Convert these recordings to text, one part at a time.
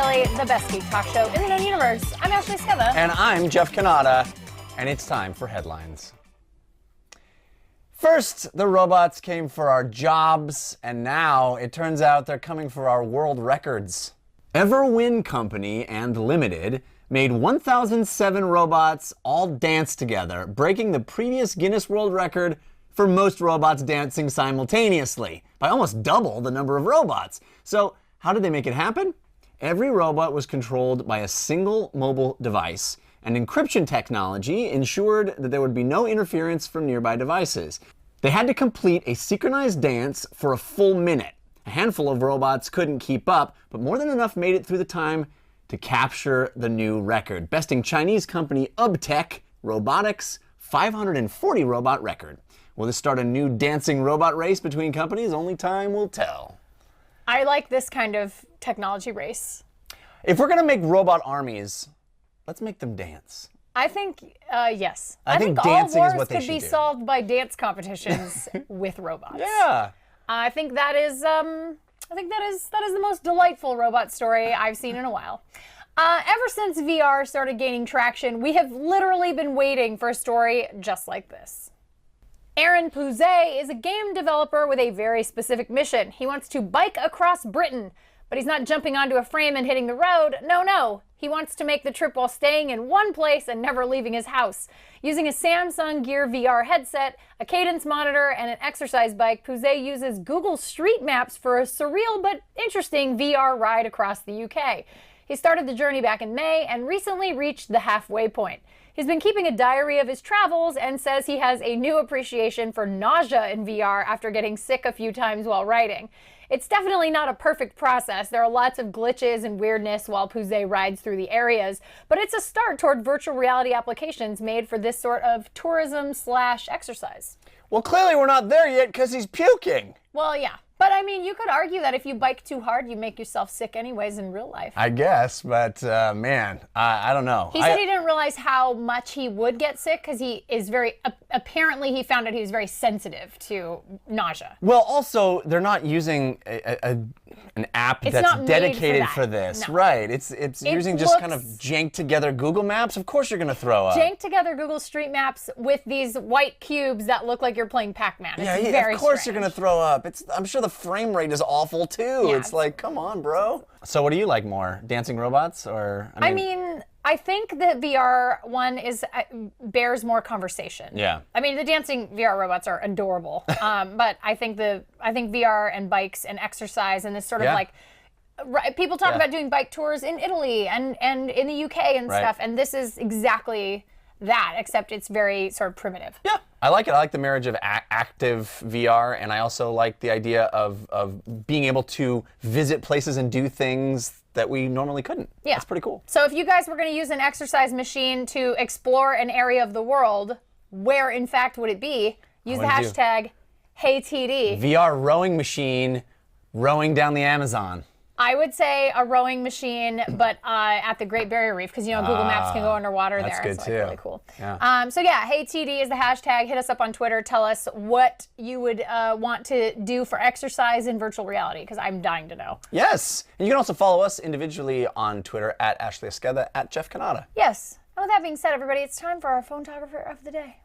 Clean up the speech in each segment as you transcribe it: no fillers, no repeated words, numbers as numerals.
Daily, the best geek talk show in the known universe. I'm Ashley Skeva. And I'm Jeff Cannata, and it's time for headlines. First, the robots came for our jobs, and now it turns out they're coming for our world records. Everwin Company and Limited made 1,007 robots all dance together, breaking the previous Guinness World Record for most robots dancing simultaneously, by almost double the number of robots. So, how did they make it happen? Every robot was controlled by a single mobile device, and encryption technology ensured that there would be no interference from nearby devices. They had to complete a synchronized dance for a full minute. A handful of robots couldn't keep up, but more than enough made it through the time to capture the new record, besting Chinese company Sci-Tech Robotics' 540 robot record. Will this start a new dancing robot race between companies? Only time will tell. I like this kind of technology race. If we're going to make robot armies, let's make them dance. I think, yes. I think all dancing is wars what they could should be do. solved by dance competitions with robots. Yeah. I think that is, that is the most delightful robot story I've seen in a while. Ever since VR started gaining traction, we have literally been waiting for a story just like this. Aaron Pouzet is a game developer with a very specific mission. He wants to bike across Britain, but he's not jumping onto a frame and hitting the road. No. He wants to make the trip while staying in one place and never leaving his house. Using a Samsung Gear VR headset, a cadence monitor, and an exercise bike, Pouzet uses Google Street Maps for a surreal but interesting VR ride across the UK. He started the journey back in May and recently reached the halfway point. He's been keeping a diary of his travels and says he has a new appreciation for nausea in VR after getting sick a few times while riding. It's definitely not a perfect process. There are lots of glitches and weirdness while Pouzet rides through the areas, but it's a start toward virtual reality applications made for this sort of tourism/exercise. Well, clearly we're not there yet because he's puking. Well, yeah. But I mean, you could argue that if you bike too hard, you make yourself sick anyways in real life. I guess, but man, I don't know. He said he didn't realize how much he would get sick because he is apparently he found out he was very sensitive to nausea. Well, also, they're not using an app that's dedicated for this. No. Right. It's using just kind of janked together Google Maps. Of course you're going to throw up. Janked together Google Street Maps with these white cubes that look like you're playing Pac-Man. Yeah, very of course strange. you're going to throw up. I'm sure the frame rate is awful too. Yeah, it's like, come on, bro. So what do you like more? Dancing robots or I mean, I think the VR one bears more conversation. Yeah. I mean, the dancing VR robots are adorable. But I think VR and bikes and exercise and this sort of like people talk about doing bike tours in Italy and in the UK and stuff, and this is exactly that, except it's very sort of primitive. Yeah, I like it. I like the marriage of active VR, and I also like the idea of being able to visit places and do things that we normally couldn't. Yeah. That's pretty cool. So if you guys were going to use an exercise machine to explore an area of the world, where in fact would it be? Use the hashtag HeyTD. VR rowing machine rowing down the Amazon. I would say a rowing machine, but at the Great Barrier Reef, because Google Maps can go underwater there. That's good too. Really cool. Yeah. So yeah, HeyTD is the hashtag. Hit us up on Twitter. Tell us what you would want to do for exercise in virtual reality, because I'm dying to know. Yes. And you can also follow us individually on Twitter at Ashley Esqueda, at Jeff Cannata. Yes. And with that being said, everybody, it's time for our photographer of the day.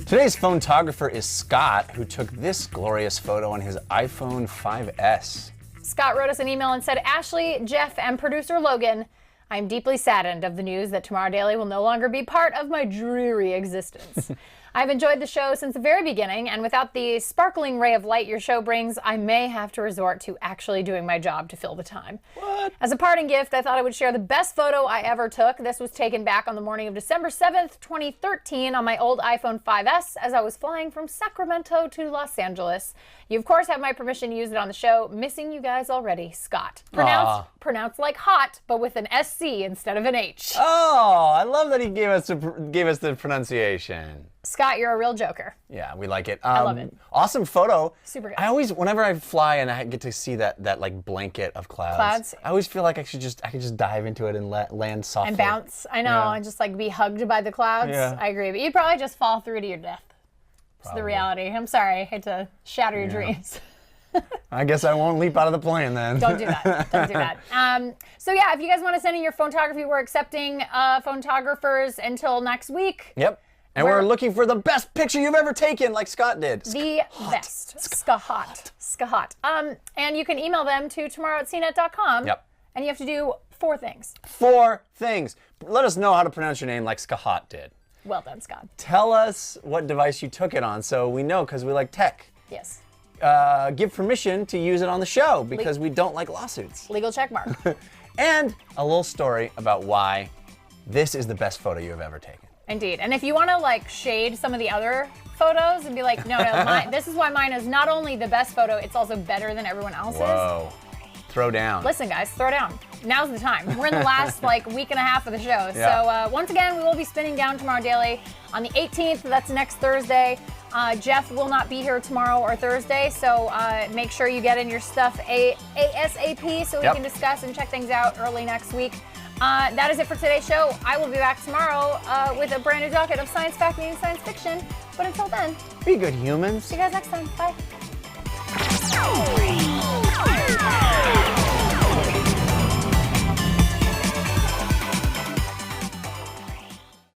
Today's photographer is Scott, who took this glorious photo on his iPhone 5S. Scott wrote us an email and said, Ashley, Jeff, and producer Logan, I am deeply saddened of the news that Tomorrow Daily will no longer be part of my dreary existence. I've enjoyed the show since the very beginning, and without the sparkling ray of light your show brings, I may have to resort to actually doing my job to fill the time. What? As a parting gift, I thought I would share the best photo I ever took. This was taken back on the morning of December 7th, 2013 on my old iPhone 5S as I was flying from Sacramento to Los Angeles. You, of course, have my permission to use it on the show. Missing you guys already, Scott. Pronounced like hot, but with an SC instead of an H. Oh, I love that he gave us the pronunciation. Scott, you're a real joker. Yeah, we like it. I love it. Awesome photo. Super good. I always, whenever I fly and I get to see that like blanket of clouds, I always feel like I could just dive into it and land softly. And bounce. I know, and just like be hugged by the clouds. Yeah. I agree, but you'd probably just fall through to your death. It's the reality. I'm sorry, I hate to shatter your dreams. I guess I won't leap out of the plane then. Don't do that. Don't do that. So yeah, if you guys want to send in your photography, we're accepting photographers until next week. Yep. And we're looking for the best picture you've ever taken, like Scott did. The best. Skahot. Skahot. And you can email them to tomorrow@cnet.com. Yep. And you have to do 4 things. 4 things. Let us know how to pronounce your name like Skahot did. Well done, Scott. Tell us what device you took it on so we know, because we like tech. Yes. Give permission to use it on the show because we don't like lawsuits. Legal check mark. And a little story about why this is the best photo you have ever taken. Indeed. And if you want to like shade some of the other photos and be like, no, this is why mine is not only the best photo, it's also better than everyone else's. Whoa. Throw down. Listen, guys, throw down. Now's the time. We're in the last week and a half of the show. Yeah. So once again, we will be spinning down Tomorrow Daily on the 18th. That's next Thursday. Jeff will not be here tomorrow or Thursday, so make sure you get in your stuff ASAP so we can discuss and check things out early next week. That is it for today's show. I will be back tomorrow with a brand new docket of science fact meeting science fiction. But until then, be good humans. see you guys next time. Bye.